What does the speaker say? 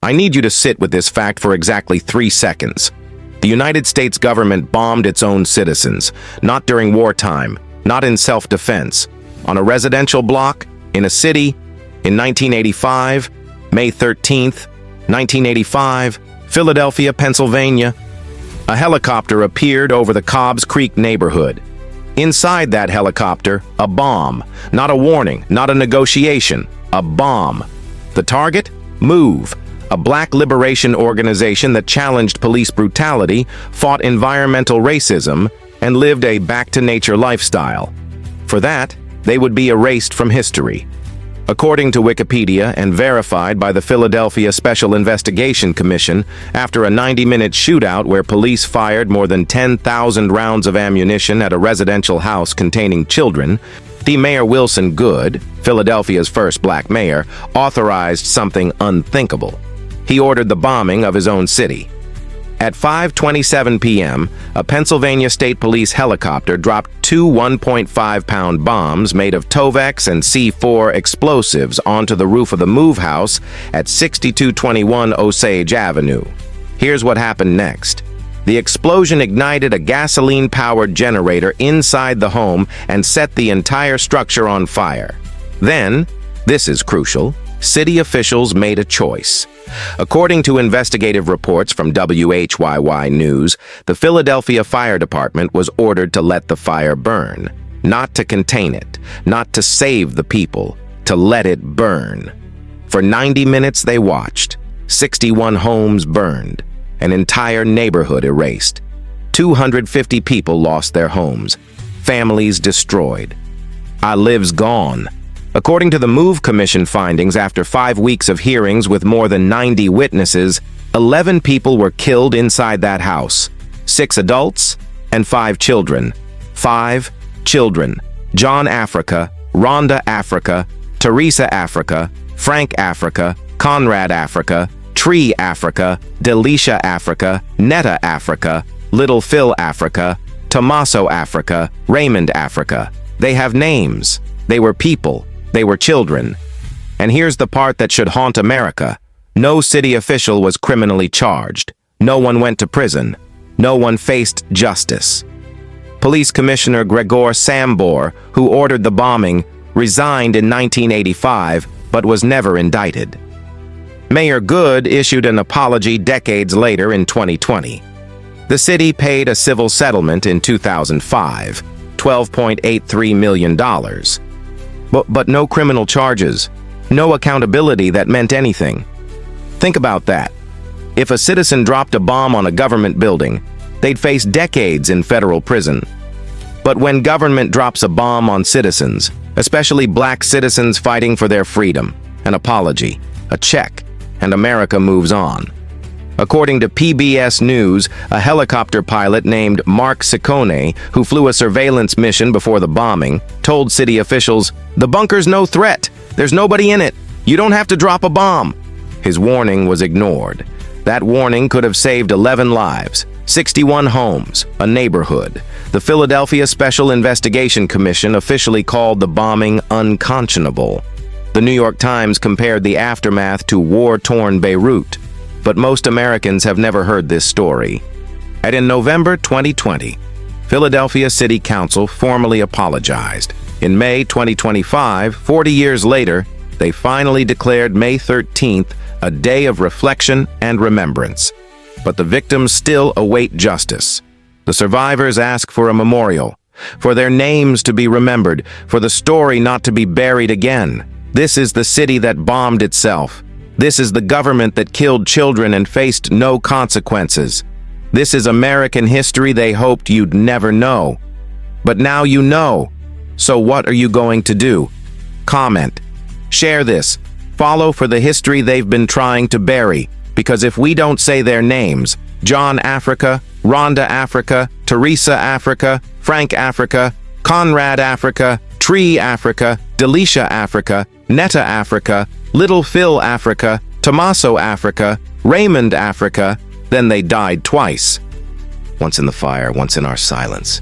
I need you to sit with this fact for exactly 3 seconds. The United States government bombed its own citizens, not during wartime, not in self-defense, on a residential block, in a city, in 1985, May 13th, 1985, Philadelphia, Pennsylvania. A helicopter appeared over the Cobbs Creek neighborhood. Inside that helicopter, a bomb. Not a warning, not a negotiation, a bomb. The target? MOVE, a black liberation organization that challenged police brutality, fought environmental racism, and lived a back-to-nature lifestyle. For that, they would be erased from history. According to Wikipedia and verified by the Philadelphia Special Investigation Commission, after a 90-minute shootout where police fired more than 10,000 rounds of ammunition at a residential house containing children, Mayor Wilson Goode, Philadelphia's first black mayor, authorized something unthinkable. He ordered the bombing of his own city. At 5:27 p.m., a Pennsylvania State Police helicopter dropped 2 1.5-pound bombs made of Tovex and C4 explosives onto the roof of the MOVE house at 6221 Osage Avenue. Here's what happened next. The explosion ignited a gasoline-powered generator inside the home and set the entire structure on fire. Then, this is crucial, city officials made a choice. According to investigative reports from WHYY News, the Philadelphia Fire Department was ordered to let the fire burn, not to contain it, not to save the people, to let it burn. For 90 minutes they watched. 61 homes burned, an entire neighborhood erased. 250 people lost their homes, families destroyed. Our lives gone. According to the MOVE Commission findings, after 5 weeks of hearings with more than 90 witnesses, 11 people were killed inside that house. 6 adults and 5 children. 5 children. John Africa, Rhonda Africa, Teresa Africa, Frank Africa, Conrad Africa, Tree Africa, Delisha Africa, Netta Africa, Little Phil Africa, Tommaso Africa, Raymond Africa. They have names. They were people. They were children. And here's the part that should haunt America. No city official was criminally charged. No one went to prison. No one faced justice. Police Commissioner Gregor Sambor, who ordered the bombing, resigned in 1985, but was never indicted. Mayor Goode issued an apology decades later in 2020. The city paid a civil settlement in 2005, $12.83 million. But no criminal charges, no accountability that meant anything. Think about that. If a citizen dropped a bomb on a government building, they'd face decades in federal prison. But when government drops a bomb on citizens, especially black citizens fighting for their freedom, an apology, a check, and America moves on. According to PBS News, a helicopter pilot named Mark Ciccone, who flew a surveillance mission before the bombing, told city officials, "The bunker's no threat. There's nobody in it. You don't have to drop a bomb." His warning was ignored. That warning could have saved 11 lives, 61 homes, a neighborhood. The Philadelphia Special Investigation Commission officially called the bombing unconscionable. The New York Times compared the aftermath to war-torn Beirut. But most Americans have never heard this story. And in November 2020, Philadelphia City Council formally apologized. In May 2025, 40 years later, they finally declared May 13th a day of reflection and remembrance. But the victims still await justice. The survivors ask for a memorial, for their names to be remembered, for the story not to be buried again. This is the city that bombed itself. This is the government that killed children and faced no consequences. This is American history they hoped you'd never know. But now you know. So what are you going to do? Comment. Share this. Follow for the history they've been trying to bury. Because if we don't say their names, John Africa, Rhonda Africa, Teresa Africa, Frank Africa, Conrad Africa, Tree Africa, Delisha Africa, Netta Africa, Little Phil Africa, Tommaso Africa, Raymond Africa, then they died twice. Once in the fire, once in our silence.